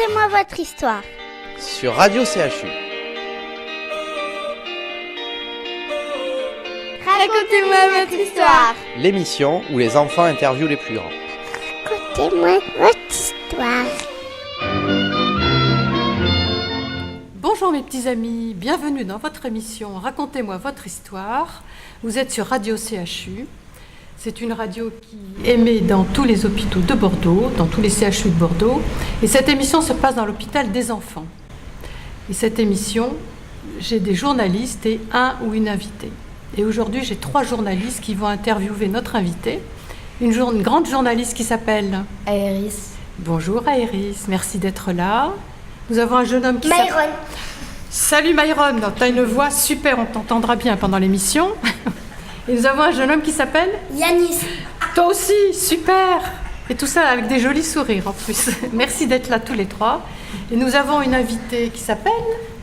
Racontez-moi votre histoire. Sur Radio CHU. Racontez-moi votre histoire. L'émission où les enfants interviewent les plus grands. Racontez-moi votre histoire. Bonjour mes petits amis, bienvenue dans votre émission Racontez-moi votre histoire. Vous êtes sur Radio CHU. C'est une radio qui émet dans tous les hôpitaux de Bordeaux, dans tous les CHU de Bordeaux. Et cette émission se passe dans l'hôpital des enfants. Et cette émission, j'ai des journalistes et un ou une invitée. Et aujourd'hui, j'ai 3 journalistes qui vont interviewer notre invitée. Une grande journaliste qui s'appelle Aéris. Bonjour Aéris, merci d'être là. Nous avons un jeune homme qui s'appelle... Myron. Salut Myron, tu as une voix super, on t'entendra bien pendant l'émission. Et nous avons un jeune homme qui s'appelle Yanis. Toi aussi, super. Et tout ça avec des jolis sourires en plus. Merci d'être là tous les 3. Et nous avons une invitée qui s'appelle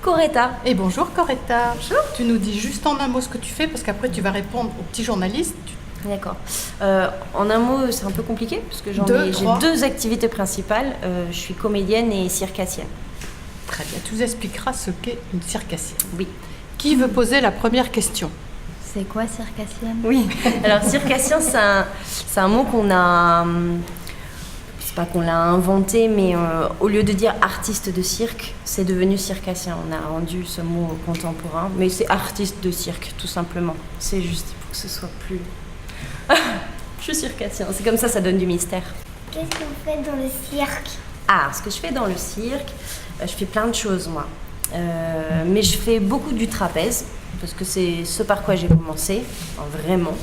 Coretta. Et bonjour Coretta. Bonjour. Tu nous dis juste en un mot ce que tu fais parce qu'après tu vas répondre aux petits journalistes. D'accord. En un mot, c'est un peu compliqué parce que j'ai 2 activités principales. Je suis comédienne et circassienne. Très bien, tu nous expliqueras ce qu'est une circassienne. Oui. Qui veut poser la première question? C'est quoi circassienne? Oui. Alors circassien, c'est un mot qu'on a... C'est pas qu'on l'a inventé, mais au lieu de dire artiste de cirque, c'est devenu circassien. On a rendu ce mot contemporain, mais c'est artiste de cirque, tout simplement. C'est juste pour que ce soit plus... Je suis circassien, c'est comme ça donne du mystère. Qu'est-ce que vous faites dans le cirque? Ah, ce que je fais dans le cirque, je fais plein de choses, moi. Mais je fais beaucoup du trapèze, parce que c'est ce par quoi j'ai commencé, enfin, vraiment.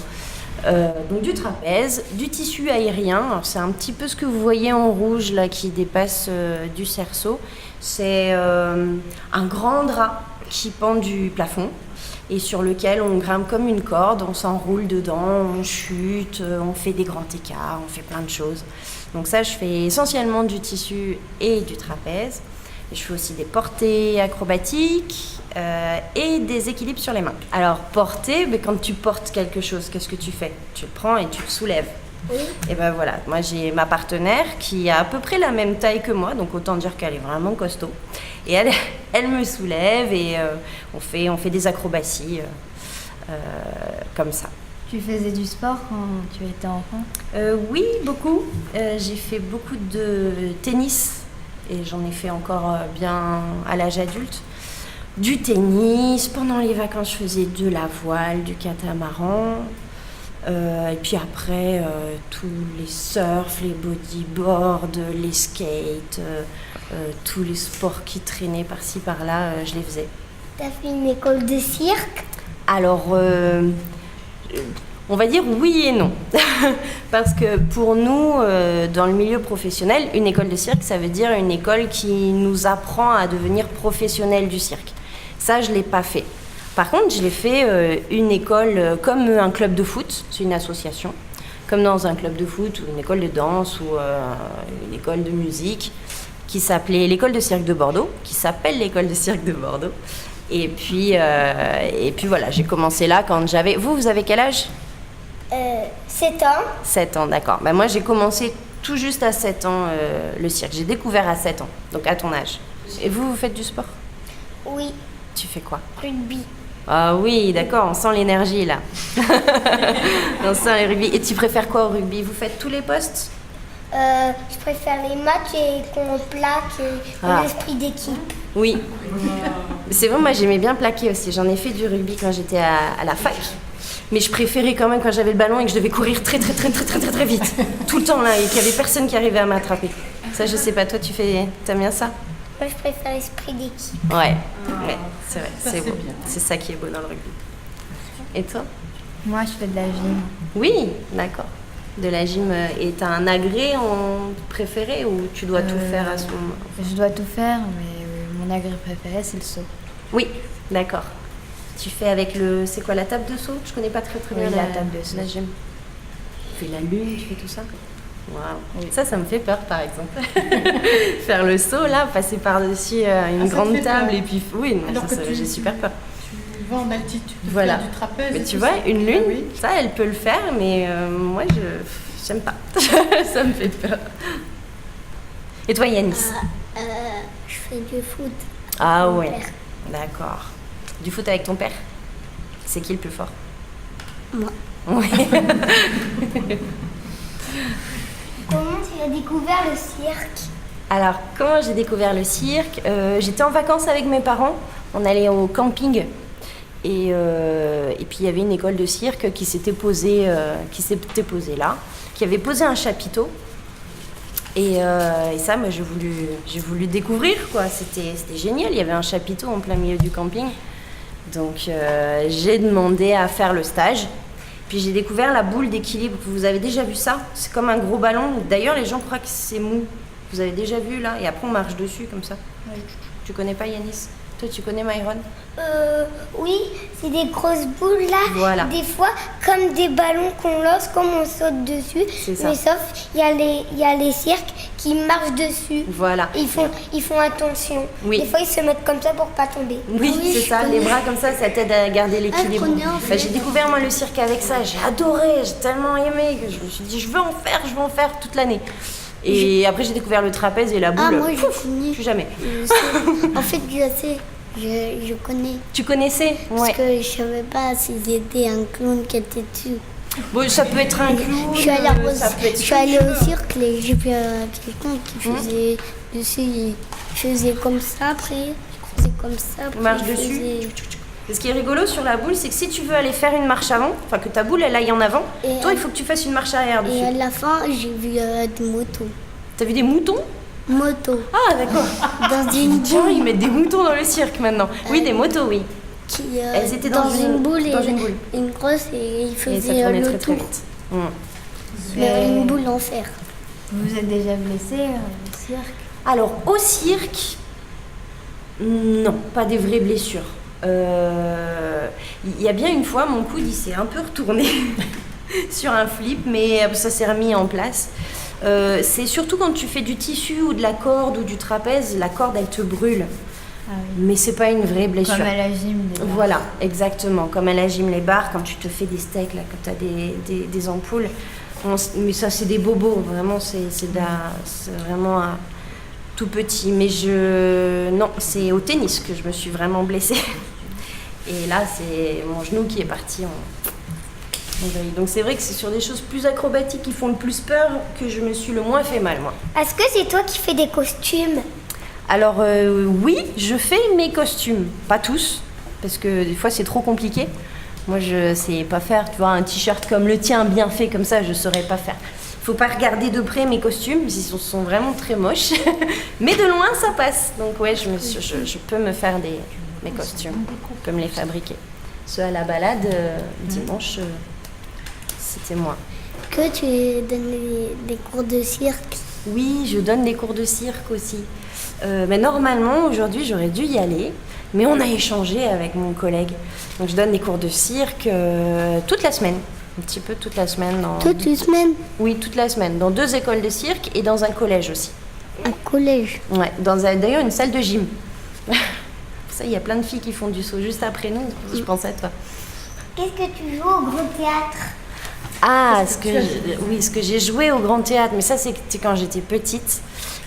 Donc du trapèze, du tissu aérien. Alors, c'est un petit peu ce que vous voyez en rouge là qui dépasse du cerceau. C'est un grand drap qui pend du plafond et sur lequel on grimpe comme une corde, on s'enroule dedans, on chute, on fait des grands écarts, on fait plein de choses. Donc ça, je fais essentiellement du tissu et du trapèze. Et je fais aussi des portées acrobatiques et des équilibres sur les mains. Alors, porter, mais quand tu portes quelque chose, qu'est-ce que tu fais? Tu le prends et tu le soulèves. Oui. Et ben voilà, moi j'ai ma partenaire qui a à peu près la même taille que moi, donc autant dire qu'elle est vraiment costaud. Et elle me soulève et on fait des acrobaties comme ça. Tu faisais du sport quand tu étais enfant? Oui, beaucoup. J'ai fait beaucoup de tennis et j'en ai fait encore bien à l'âge adulte. Du tennis, pendant les vacances je faisais de la voile, du catamaran. Et puis après, tous les surfs, les bodyboards, les skates, tous les sports qui traînaient par-ci par-là, je les faisais. T'as fait une école de cirque? Alors, on va dire oui et non. Parce que pour nous, dans le milieu professionnel, une école de cirque, ça veut dire une école qui nous apprend à devenir professionnel du cirque. Ça, je ne l'ai pas fait. Par contre, je l'ai fait une école comme un club de foot, c'est une association, comme dans un club de foot ou une école de danse ou une école de musique qui s'appelait l'école de cirque de Bordeaux, qui s'appelle l'école de cirque de Bordeaux. Et puis voilà, j'ai commencé là quand j'avais... Vous avez quel âge? 7 ans. 7 ans, d'accord. Ben moi, j'ai commencé tout juste à 7 ans le cirque. J'ai découvert à 7 ans, donc à ton âge. Et vous faites du sport? Oui. Tu fais quoi? Rugby. Ah oui, d'accord, on sent l'énergie là. On sent le rugby. Et tu préfères quoi au rugby? Vous faites tous les postes? Je préfère les matchs et qu'on plaque et l'esprit d'équipe. Oui. C'est vrai, moi j'aimais bien plaquer aussi. J'en ai fait du rugby quand j'étais à la fac. Mais je préférais quand même quand j'avais le ballon et que je devais courir très vite. Tout le temps là, et qu'il n'y avait personne qui arrivait à m'attraper. Ça, je sais pas, toi t'aimes bien ça? Moi, je préfère l'esprit d'équipe. Ouais, c'est vrai, Ça, c'est c'est beau. bien. C'est ça qui est beau dans le rugby. Et toi? Moi, je fais de la gym. Oui, d'accord. De la gym, et t'as un agrès en préféré ou tu dois tout faire à ce moment? Je dois tout faire, mais mon agrès préféré, c'est le saut. Oui, d'accord. Tu fais avec c'est quoi, la table de saut? Je connais pas très bien Oui, la table de saut. la gym. Tu fais la lune, tu fais tout ça? Waouh. Oui. Ça me fait peur par exemple. Faire le saut là, passer par-dessus une ça te grande fait table peur. et puis oui, Alors que j'ai super peur. Tu vas en altitude, tu Voilà. fais du trapèze. Mais et tu tout vois, ça. une lune, Ah oui. ça elle peut le faire, mais moi j'aime pas. Ça me fait peur. Et toi Yanis? fais du foot. Ah Mon ouais, père. d'accord. Du foot avec ton père? C'est qui le plus fort? Moi. Ouais. Comment tu as découvert le cirque? Alors, comment j'ai découvert le cirque? J'étais en vacances avec mes parents, on allait au camping et puis il y avait une école de cirque qui s'était posée là, qui avait posé un chapiteau et ça, moi j'ai voulu découvrir quoi. C'était génial, il y avait un chapiteau en plein milieu du camping, donc j'ai demandé à faire le stage. Puis j'ai découvert la boule d'équilibre. Vous avez déjà vu ça? C'est comme un gros ballon. D'ailleurs, les gens croient que c'est mou. Vous avez déjà vu là? Et après, on marche dessus comme ça. Oui. Tu connais pas Yanis? Toi, tu connais Myron? Oui, c'est des grosses boules là. Voilà. Des fois, comme des ballons qu'on lance, comme on saute dessus. C'est ça. Mais sauf, il y a les cirques qui marchent dessus. Voilà. Ils font attention. Oui. Des fois, ils se mettent comme ça pour pas tomber. Oui, c'est je ça. connais. Les bras comme ça t'aide à garder l'équilibre. je connais, en fait. J'ai découvert moi le cirque avec ça. J'ai adoré. J'ai tellement aimé que je me suis dit je veux en faire toute l'année. Et après, j'ai découvert le trapèze et la boule. Ah, moi, je Pouf, connais. plus jamais. Je sais. En fait, je sais. Je connais. Tu connaissais? Parce Ouais. que je savais pas si c'était un clown qui était dessus. Bon, ça peut être un clown. Je suis allée, ça peut être je suis allée ce que tu au veux. cirque et j'ai vu quelqu'un qui faisait dessus. Je faisais comme ça après. Je faisais comme ça. Après, marche je dessus. faisais- Et ce qui est rigolo sur la boule, c'est que si tu veux aller faire une marche avant, enfin que ta boule elle aille en avant, Et toi il faut que tu fasses une marche arrière Et à dessus. la fin, j'ai vu des motos. T'as vu des moutons? Motos. Ah d'accord. Dans une Tiens, boule. ils mettent des moutons dans le cirque maintenant. Oui, des motos, oui. Qui, Elles étaient dans une boule. dans et une boule. une grosse et il Et ça faisait tournait le très très tour. vite. Une boule en fer. Vous vous êtes déjà blessé au cirque? Alors au cirque, non, pas des vraies blessures. Il y a bien une fois, mon coude il s'est un peu retourné sur un flip, mais ça s'est remis en place. C'est surtout quand tu fais du tissu ou de la corde ou du trapèze, la corde elle te brûle. Ah oui. Mais c'est pas une vraie blessure. Comme à la gym. déjà. Voilà, exactement. Comme à la gym, les barres, quand tu te fais des steaks, là, quand tu as des ampoules. Mais ça, c'est des bobos. Vraiment, c'est vraiment tout petit. Mais non, c'est au tennis que je me suis vraiment blessée. Et là, c'est mon genou qui est parti en vrille. Donc c'est vrai que c'est sur des choses plus acrobatiques qui font le plus peur que je me suis le moins fait mal, moi. Est-ce que c'est toi qui fais des costumes? Alors oui, je fais mes costumes, pas tous, parce que des fois c'est trop compliqué. Moi je sais pas faire, tu vois, un t-shirt comme le tien, bien fait comme ça, je saurais pas faire. Faut pas regarder de près mes costumes, ils sont vraiment très moches, mais de loin ça passe. Donc ouais, je peux me faire mes costumes, je peux me les fabriquer. Ceux à la balade, dimanche, c'était moi. Que tu donnes des cours de cirque? Oui, je donne des cours de cirque aussi. Mais normalement, aujourd'hui, j'aurais dû y aller, mais on a échangé avec mon collègue. Donc, je donne des cours de cirque toute la semaine, un petit peu toute la semaine. Toutes les semaines? Oui, toute la semaine, dans 2 écoles de cirque et dans un collège aussi. Un collège. Ouais, d'ailleurs une salle de gym. Ça, il y a plein de filles qui font du saut juste après nous, je pense à toi. Qu'est-ce que tu joues au Grand Théâtre? Ah, ce que j'ai joué au Grand Théâtre, mais ça c'était quand j'étais petite.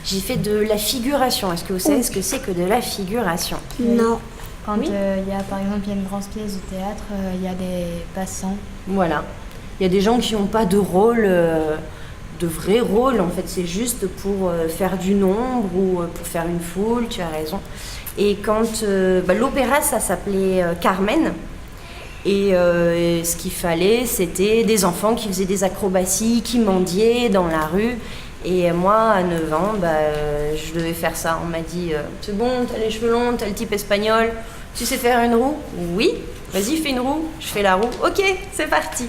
J'ai fait de la figuration. Est-ce que vous savez ce que c'est que de la figuration? Non. Quand Oui. il y a par exemple il y a une grande pièce de théâtre, il y a des passants. Voilà. Il y a des gens qui n'ont pas de rôle, de vrai rôle. En fait, c'est juste pour faire du nombre ou pour faire une foule, tu as raison. Et quand l'opéra, ça s'appelait Carmen. Et ce qu'il fallait, c'était des enfants qui faisaient des acrobaties, qui mendiaient dans la rue. Et moi, à 9 ans, je devais faire ça. On m'a dit, c'est bon, t'as les cheveux longs, t'as le type espagnol, tu sais faire une roue? Oui, vas-y, fais une roue. Je fais la roue. Ok, c'est parti.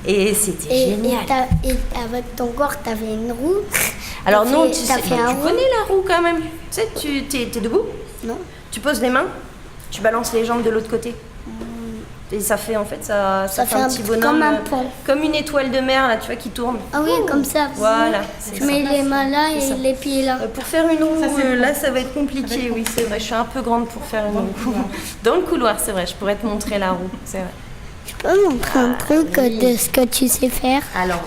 Et c'était génial. Et avec ton corps, t'avais une roue? Alors non, tu t'as fait un rond? connais la roue quand même. Tu sais, t'es debout, Non. tu poses les mains, tu balances les jambes de l'autre côté. Et ça fait en fait ça fait un petit bonhomme comme un pont. comme une étoile de mer là, tu vois, qui tourne. Ah oui, comme ça. Voilà. Tu mets les mains là C'est et ça. les pieds là. Pour faire une roue, là ça va être compliqué, oui c'est vrai, je suis un peu grande pour faire une roue. Dans le couloir, c'est vrai, je pourrais te montrer la roue, c'est vrai. Tu peux montrer un truc de ce que tu sais faire? Alors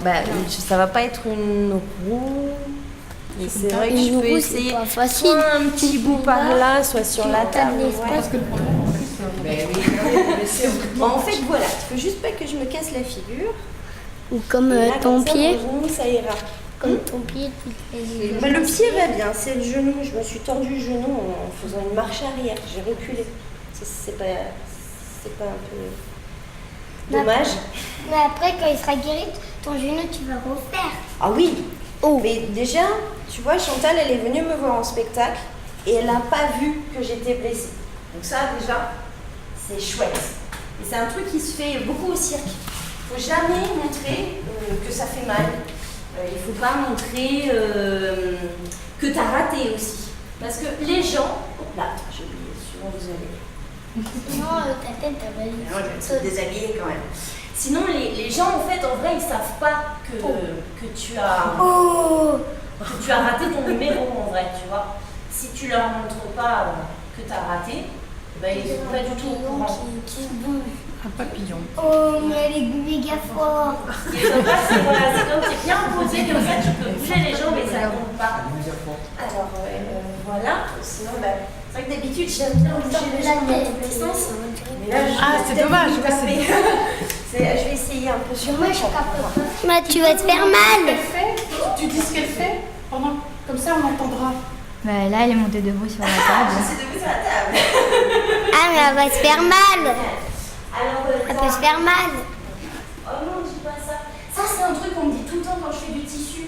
ça va pas être une roue. Mais c'est vrai que Et je du peux coup, essayer c'est pas facile. soit un petit bout par là, soit sur la table. l'espace. En fait, voilà, il faut juste pas que je me casse la figure. Ou comme Et là, ton comme ça, pied. mon genou, ça ira. Comme ton pied, tu fais Bah, le pied va bien, c'est le genou. Je me suis tordu le genou en faisant une marche arrière. J'ai reculé. C'est pas un peu dommage. Mais après, quand il sera guéri, ton genou, tu vas refaire. Ah oui. Mais déjà, tu vois, Chantal, elle est venue me voir en spectacle et elle n'a pas vu que j'étais blessée. Donc ça, déjà, c'est chouette. Et c'est un truc qui se fait beaucoup au cirque. Il ne faut jamais montrer que ça fait mal. Il ne faut pas montrer que tu as raté aussi. Parce que les gens... Oh là, j'ai oublié, souvent vous allez... Sinon, ta tête, elle va Non, je vais te déshabiller quand même. Sinon, les gens, en fait, en vrai, ils ne savent pas que tu as raté ton numéro, en vrai, tu vois. Si tu leur montres pas que tu as raté, ben, ils ne sont pas du tout au courant. qui se bouge. Un papillon. Oh, mais elle est méga fort. Ce qui est sympa, c'est voilà, comme tu es bien posé, comme ça, tu peux bouger les jambes et ça ne tombe pas. Alors, voilà. Sinon, c'est vrai que d'habitude, j'aime bien bouger les jambes dans tous les sens. Mais là, C'est dommage. je vais essayer un peu sur moi. Mais tu vas te faire mal. Tu dis ce qu'elle fait comme ça, on entendra. Bah, là, elle est montée debout sur la table. C'est debout sur la table. Ah, mais elle va se faire mal. Alors, Elle peut se faire mal. oh non, dis pas ça. Ça, c'est un truc qu'on me dit tout le temps quand je fais du tissu.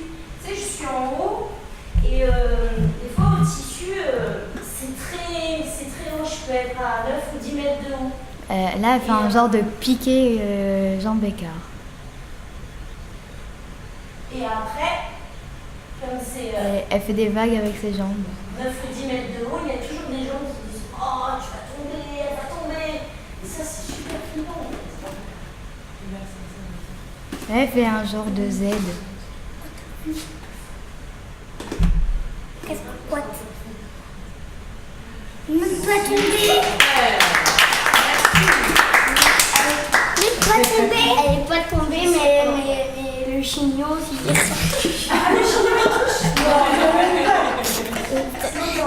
Tu sais, je suis en haut et des fois, au tissu, c'est très haut. Je peux être à 9 ou 10 mètres de haut. Là, elle fait un genre de piqué jambe écart. Et après, comme c'est Elle fait des vagues avec ses jambes. 9 ou 10 mètres de haut, il y a toujours des gens qui disent oh, tu vas tomber, elle va tomber. Et ça, c'est super flippant. En fait. Elle fait un genre de Z. Qu'est-ce que quoi? Même pas tomber. Même pas tomber. Elle est pas tombée, mais le chignon, il est sorti.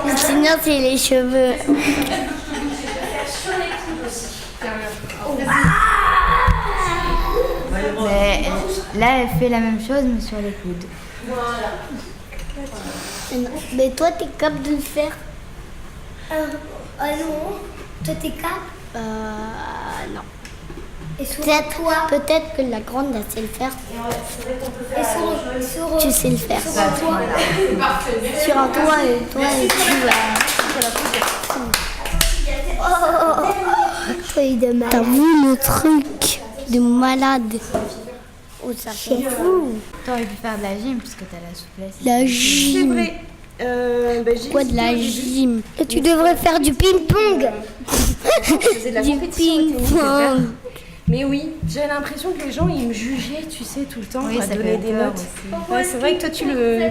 Le chignon, c'est les cheveux. Sur les coudes aussi. Mais là, elle fait la même chose, mais sur les coudes. Voilà. Mais toi, t'es capable de le faire? Ah non. Toi, t'es capable? Non. Et peut-être que la grande, elle sait le faire. C'est vrai qu'on peut faire Tu sais le faire. Sur un toit, et toi, et tu vas. T'as vu le truc de malade? Oh, ça fait fou. T'aurais pu faire de la gym puisque t'as la souplesse. La C'est gym. vrai. J'ai Quoi de la gym? Et tu devrais faire du ping-pong. Je faisais de la Du compétition au tennis, j'ai ping-pong. peur. Mais oui, j'ai l'impression que les gens ils me jugeaient, tu sais, tout le temps, Oui, à ça donner fait des peur notes. aussi. Ouais, c'est vrai que toi tu le.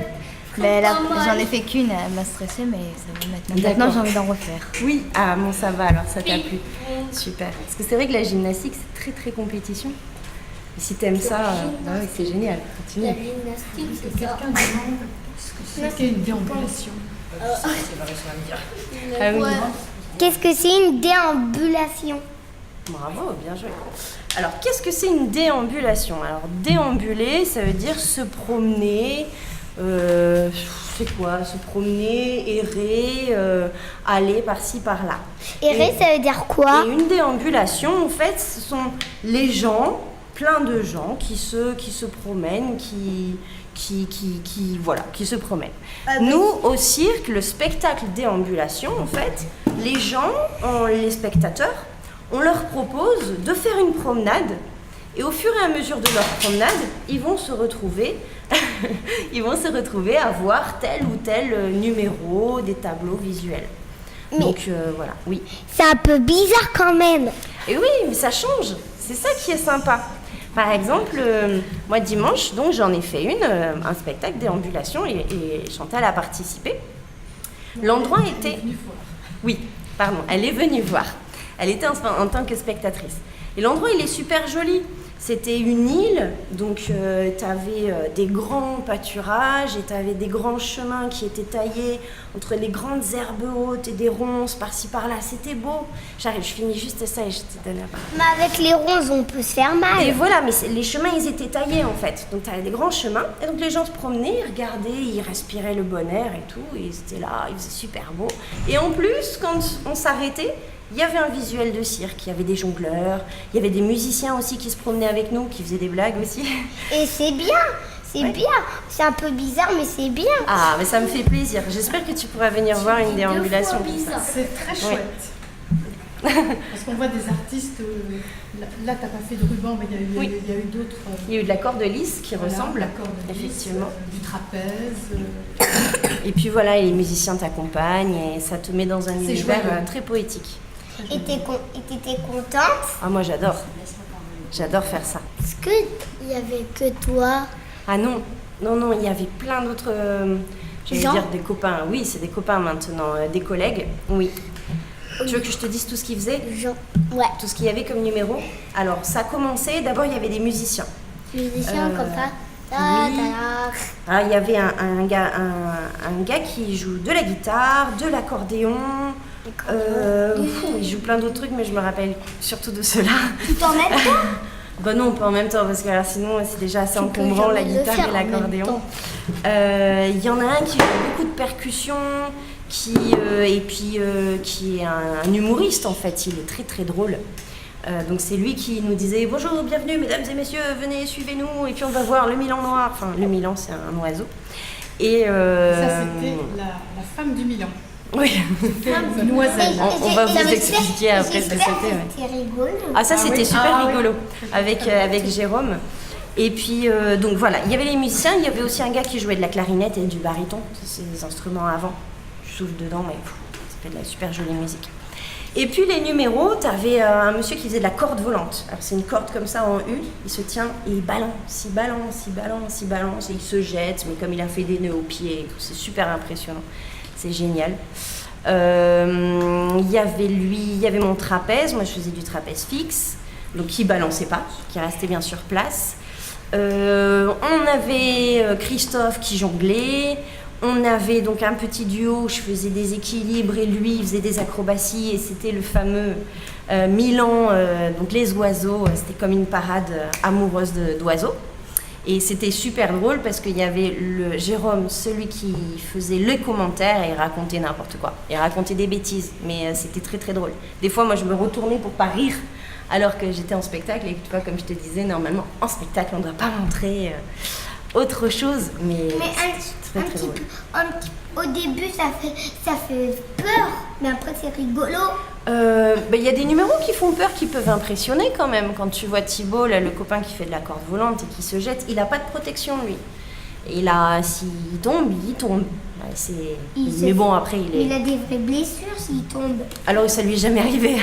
Mais j'en ai fait qu'une, elle m'a stressée, mais ça va maintenant. D'accord. Maintenant, j'ai envie d'en refaire. Oui, ah bon, ça va alors, ça t'a plu. Super. Parce que c'est vrai que la gymnastique c'est très très compétition. Et si t'aimes ça, bah ouais, c'est génial. Continue. La gymnastique, c'est ça. Quelqu'un demande ce que c'est qu'une déambulation. Ah oui. Qu'est-ce que c'est une déambulation? Bravo, bien joué. Alors, qu'est-ce que c'est une déambulation? Alors, déambuler, ça veut dire se promener. C'est quoi? Se promener, errer, aller par-ci, par-là. Errer, ça veut dire quoi? Et une déambulation, en fait, ce sont les gens, plein de gens qui se promènent, qui se promènent. Nous, au cirque, le spectacle déambulation, en fait, les gens, les spectateurs, on leur propose de faire une promenade et au fur et à mesure de leur promenade, ils vont se retrouver à voir tel ou tel numéro des tableaux visuels. Mais- Donc voilà, oui. C'est un peu bizarre quand même. Et oui, mais ça change. C'est ça qui est sympa. Par exemple, moi dimanche, donc j'en ai fait un spectacle déambulation et Chantal a participé. L'endroit était... Oui, pardon, elle est venue voir. Elle était en tant que spectatrice. Et l'endroit, il est super joli. C'était une île, donc tu avais des grands pâturages et tu avais des grands chemins qui étaient taillés entre les grandes herbes hautes et des ronces par-ci par-là. C'était beau. Je finis juste ça et je te donne la parole. Mais avec les ronces, on peut se faire mal. Et voilà, mais les chemins, ils étaient taillés en fait. Donc tu avais des grands chemins et donc les gens se promenaient, ils regardaient, ils respiraient le bon air et tout. Et ils étaient là, il faisait super beau. Et en plus, quand on s'arrêtait, il y avait un visuel de cirque, il y avait des jongleurs, il y avait des musiciens aussi qui se promenaient avec nous, qui faisaient des blagues aussi. Et c'est bien, c'est bien. C'est un peu bizarre, mais c'est bien. Ah, mais ça me fait plaisir. J'espère que tu pourras venir voir une déambulation comme ça. C'est très chouette. Parce qu'on voit des artistes, là t'as pas fait de ruban, mais il y a eu d'autres. Il y a eu de la corde lisse qui ressemble, la corde lisse, effectivement. Du trapèze. Et puis voilà, et les musiciens t'accompagnent et ça te met dans un univers très poétique. Et t'étais contente? Ah, moi j'adore. J'adore faire ça. Est-ce qu'il y avait que toi? Ah non, il y avait plein d'autres, j'allais dire des copains. Oui, c'est des copains maintenant, des collègues, oui. Tu veux que je te dise tout ce qu'ils faisaient? Ouais. Tout ce qu'il y avait comme numéro? Alors, ça a commencé, d'abord il y avait des musiciens. Musiciens comme ça? Oui. Ah, il y avait un gars qui joue de la guitare, de l'accordéon. Il joue plein d'autres trucs, mais je me rappelle surtout de ceux-là. Tout en même temps? Bah non, pas en même temps, parce que alors, sinon c'est déjà assez encombrant la guitare et l'accordéon. Il y en a un qui fait beaucoup de percussions, qui est un humoriste en fait. Il est très très drôle. Donc c'est lui qui nous disait bonjour, bienvenue mesdames et messieurs, venez suivez-nous et puis on va voir le Milan noir. Enfin le Milan c'est un oiseau. Et ça c'était la femme du Milan. Oui. Noiselle. On va vous expliquer après ce que c'était. C'était rigolo. Ah ça c'était super rigolo avec Jérôme. Et puis donc voilà, il y avait les musiciens, il y avait aussi un gars qui jouait de la clarinette et du baryton, c'est des instruments avant. Je souffle dedans mais ça fait de la super jolie musique. Et puis les numéros, tu avais un monsieur qui faisait de la corde volante. Alors c'est une corde comme ça en U, il se tient et il balance, et il se jette, mais comme il a fait des nœuds aux pieds et tout, c'est super impressionnant. C'est génial. Il y avait mon trapèze, moi je faisais du trapèze fixe, donc qui balançait pas, qui restait bien sur place. On avait Christophe qui jonglait. On avait donc un petit duo, je faisais des équilibres et lui il faisait des acrobaties et c'était le fameux Milan, donc les oiseaux, c'était comme une parade amoureuse d'oiseaux. Et c'était super drôle parce qu'il y avait le Jérôme, celui qui faisait les commentaires et il racontait n'importe quoi. Il racontait des bêtises, mais c'était très très drôle. Des fois moi je me retournais pour pas rire alors que j'étais en spectacle et tu vois comme je te disais, normalement en spectacle on ne doit pas montrer autre chose, mais c'est très drôle. Au début, ça fait peur, mais après, c'est rigolo. Y a des numéros qui font peur, qui peuvent impressionner quand même. Quand tu vois Thibaut, là, le copain qui fait de la corde volante et qui se jette, il n'a pas de protection, lui. Et là, s'il tombe, il tombe. Ouais, mais bon, après, il a des vraies blessures s'il tombe. Alors, ça lui est jamais arrivé,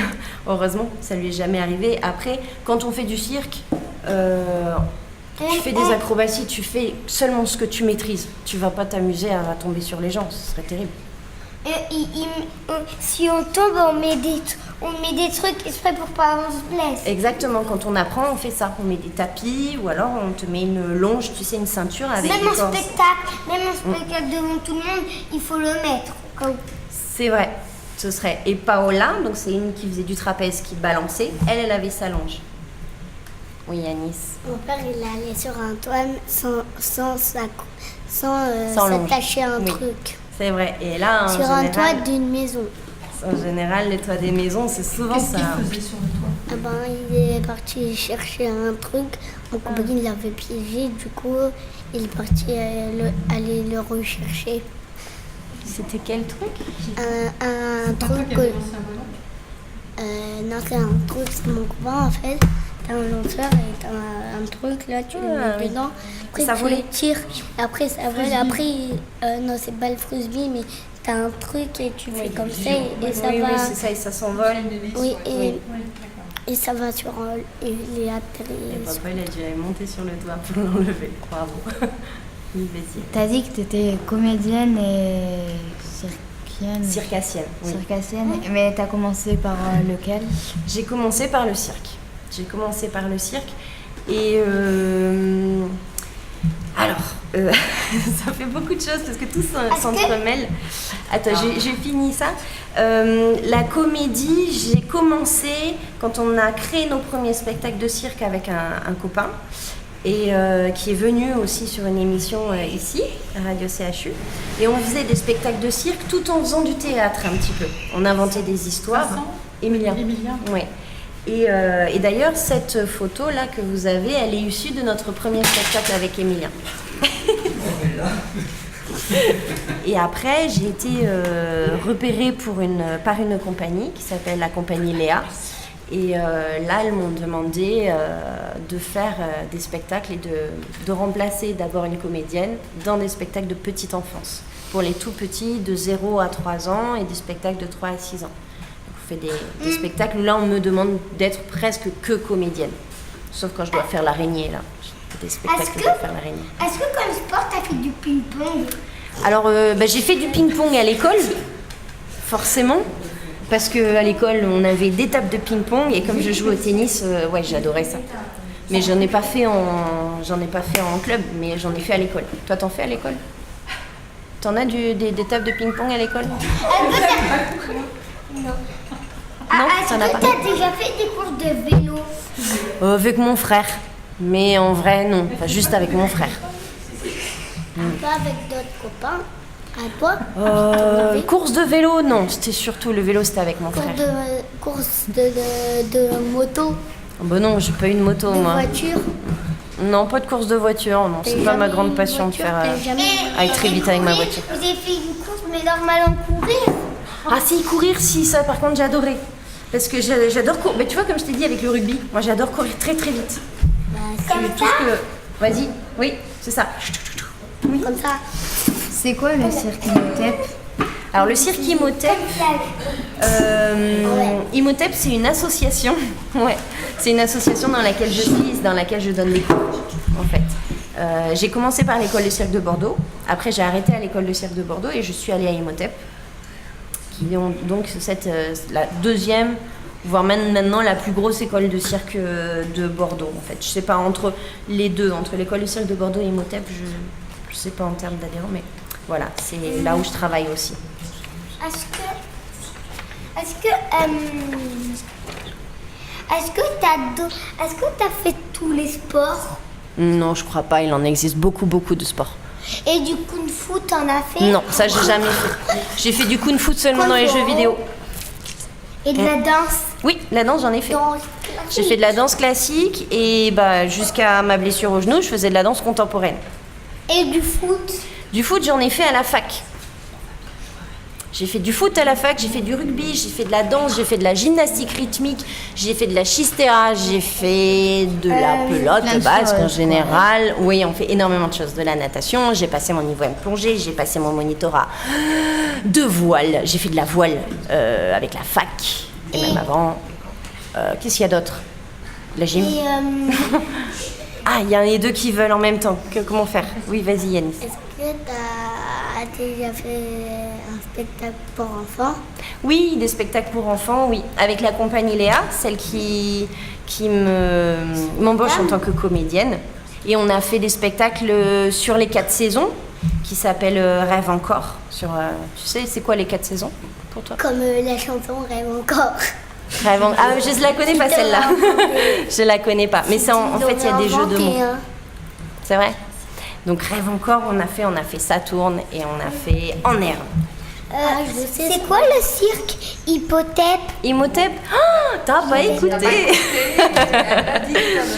heureusement, ça lui est jamais arrivé. Après, quand on fait du cirque... tu fais des acrobaties, tu fais seulement ce que tu maîtrises. Tu vas pas t'amuser à tomber sur les gens, ce serait terrible. Si on tombe, on met des trucs exprès pour pas qu'on se blesse. Exactement, quand on apprend, on fait ça. On met des tapis ou alors on te met une longe, tu sais, une ceinture avec des cordes. Même en spectacle devant tout le monde, il faut le mettre. C'est vrai, ce serait. Et Paola, donc c'est une qui faisait du trapèze, qui balançait, elle avait sa longe. Oui, Anis. Mon père, il allait sur un toit sans s'attacher à un truc. C'est vrai. Et là, sur un toit d'une maison. En général, les toits des maisons, c'est souvent ça. Qu'est-ce qu'il faisait sur le toit? Il est parti chercher un truc. Mon copain, il l'avait piégé. Du coup, il est parti aller le rechercher. C'était quel truc? Un truc. Non, c'est un truc, c'est mon copain en fait. T'as un lanceur et t'as un truc là, tu le mets dedans. Après, ça tu vole. le tires. Après, ça vole. Après, non, c'est pas le frisbee, mais t'as un truc et tu fais comme ça et ça va. Oui, c'est ça, et ça s'envole. Oui, et ça va sur les atterrir. Et papa, il a dû aller monter sur le toit pour l'enlever. Bravo. Oui, vas-y. T'as dit que t'étais comédienne et circassienne. Oui. Circassienne, mais t'as commencé par lequel? J'ai commencé par le cirque. Et alors, ça fait beaucoup de choses parce que tout s'entremêle. Attends, j'ai fini ça. La comédie, j'ai commencé quand on a créé nos premiers spectacles de cirque avec un copain et qui est venu aussi sur une émission ici, à Radio CHU. Et on faisait des spectacles de cirque tout en faisant du théâtre un petit peu. On inventait des histoires. Emilien. Ouais. Et d'ailleurs, cette photo-là que vous avez, elle est issue de notre premier spectacle avec Emilien. Et après, j'ai été repérée par une compagnie qui s'appelle la compagnie Léa. Et là, elles m'ont demandé de faire des spectacles et de remplacer d'abord une comédienne dans des spectacles de petite enfance. Pour les tout petits, de 0 à 3 ans et des spectacles de 3 à 6 ans. On fait des spectacles. Là, on me demande d'être presque que comédienne. Sauf quand je dois faire l'araignée, là. Des spectacles où je dois faire l'araignée. Est-ce que comme sport, tu as fait du ping-pong? Alors, j'ai fait du ping-pong à l'école, forcément. Parce qu'à l'école, on avait des tables de ping-pong et comme je joue au tennis, ouais, j'adorais ça. Mais j'en ai pas fait en club, mais j'en ai fait à l'école. Toi, t'en fais à l'école? T'en as des tables de ping-pong à l'école? Non. Ça n'a pas. Est-ce que tu as déjà fait des courses de vélo? Avec mon frère. Mais en vrai, non. Enfin, juste avec mon frère. Pas avec d'autres copains? À toi? Course de vélo, non. C'était surtout le vélo, c'était avec mon frère. Course de moto? Oh, bah non, j'ai pas eu de moto, De moi. voiture? Non, pas de course de voiture, non. C'est pas ma grande passion de faire aller très vite avec ma voiture. Vous avez fait une course, mais normal en courir? Ah si, courir, si, ça par contre j'adorais. Parce que j'adore courir. Mais tu vois, comme je t'ai dit avec le rugby, moi j'adore courir très très vite. Comme Tout ce que... Vas-y, oui, c'est ça. Oui. Comme ça. C'est quoi le cirque Imhotep? Alors le cirque Imhotep, Imhotep c'est une association. Ouais, c'est une association dans laquelle je suis, dans laquelle je donne des cours en fait. J'ai commencé par l'école de cirque de Bordeaux. Après j'ai arrêté à l'école de cirque de Bordeaux et je suis allée à Imhotep, qui ont donc la deuxième, voire même maintenant la plus grosse école de cirque de Bordeaux en fait. Je sais pas entre les deux, entre l'école de cirque de Bordeaux et Imhotep, je sais pas en termes d'adhérents, mais voilà, c'est là où je travaille aussi. Est-ce que t'as fait tous les sports? Non, je crois pas, il en existe beaucoup de sports. Et du kung-fu, t'en as fait? Non, ça j'ai jamais fait. J'ai fait du kung-fu seulement dans les jeux vidéo. Et de la danse? Oui, la danse j'en ai fait. Danse J'ai fait de la danse classique et jusqu'à ma blessure au genou, je faisais de la danse contemporaine. Et du foot? Du foot, j'en ai fait à la fac. J'ai fait du foot à la fac, j'ai fait du rugby, j'ai fait de la danse, j'ai fait de la gymnastique rythmique, j'ai fait de la chistéra, j'ai fait de la pelote basque en général. Oui, on fait énormément de choses. De la natation, j'ai passé mon niveau M plongée, j'ai passé mon monitorat de voile, j'ai fait de la voile avec la fac et même avant. Qu'est-ce qu'il y a d'autre? La gym. Ah, il y en a deux qui veulent en même temps. Comment faire? Oui, vas-y Yanis. Est-ce que t'as déjà fait un spectacle pour enfants? Oui, des spectacles pour enfants, oui. Avec la compagnie Léa, celle qui m'embauche en tant que comédienne. Et on a fait des spectacles sur les 4 saisons qui s'appellent Rêve encore. Tu sais, c'est quoi les 4 saisons pour toi? Comme la chanson Rêve encore. Ah, je la connais pas celle-là. Je la connais pas. Mais c'est en fait, il y a des jeux de mots. C'est vrai? Donc Rêve encore, on a fait Saturne et on a fait En herbe. C'est quoi le cirque Imhotep? Imhotep? Oh, t'as pas écouté.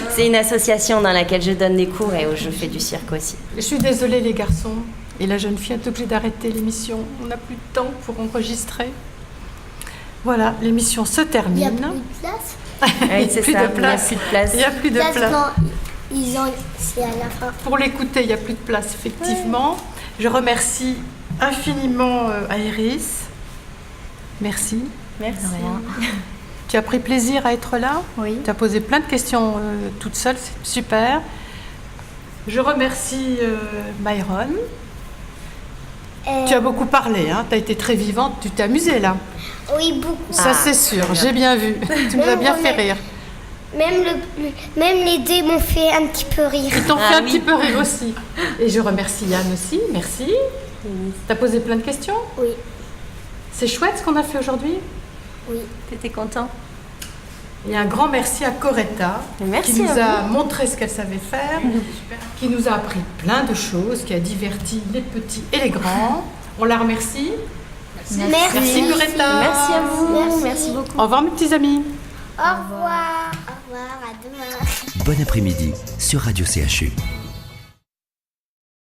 C'est une association dans laquelle je donne des cours et où je fais du cirque aussi. Je suis désolée les garçons. Et la jeune fille est obligée d'arrêter l'émission. On n'a plus de temps pour enregistrer. Voilà, l'émission se termine. Il n'y a plus de place? Oui, c'est ça, il n'y a plus de place. Il n'y a plus de place. C'est à la fin. Pour l'écouter, il n'y a plus de place, effectivement. Je remercie infiniment Aéris. Merci. Merci. Tu as pris plaisir à être là? Oui. Tu as posé plein de questions toute seule, c'est super. Je remercie Myron. Tu as beaucoup parlé, hein? Tu as été très vivante, tu t'es amusée là. Oui, beaucoup. Ça c'est sûr, j'ai bien vu. Tu nous as bien fait rire. Même les dés m'ont fait un petit peu rire. Ils t'ont fait un petit peu rire aussi. Et je remercie Yann aussi, merci. T'as posé plein de questions? Oui. C'est chouette ce qu'on a fait aujourd'hui? Oui. T'étais content? Et un grand merci à Coretta Merci qui nous à a montré ce qu'elle savait faire, qui nous a appris plein de choses, qui a diverti les petits et les grands. On la remercie. Merci Coretta. Merci à vous. Merci beaucoup. Au revoir mes petits amis. Au revoir. Au revoir, à demain. Bon après-midi sur Radio CHU.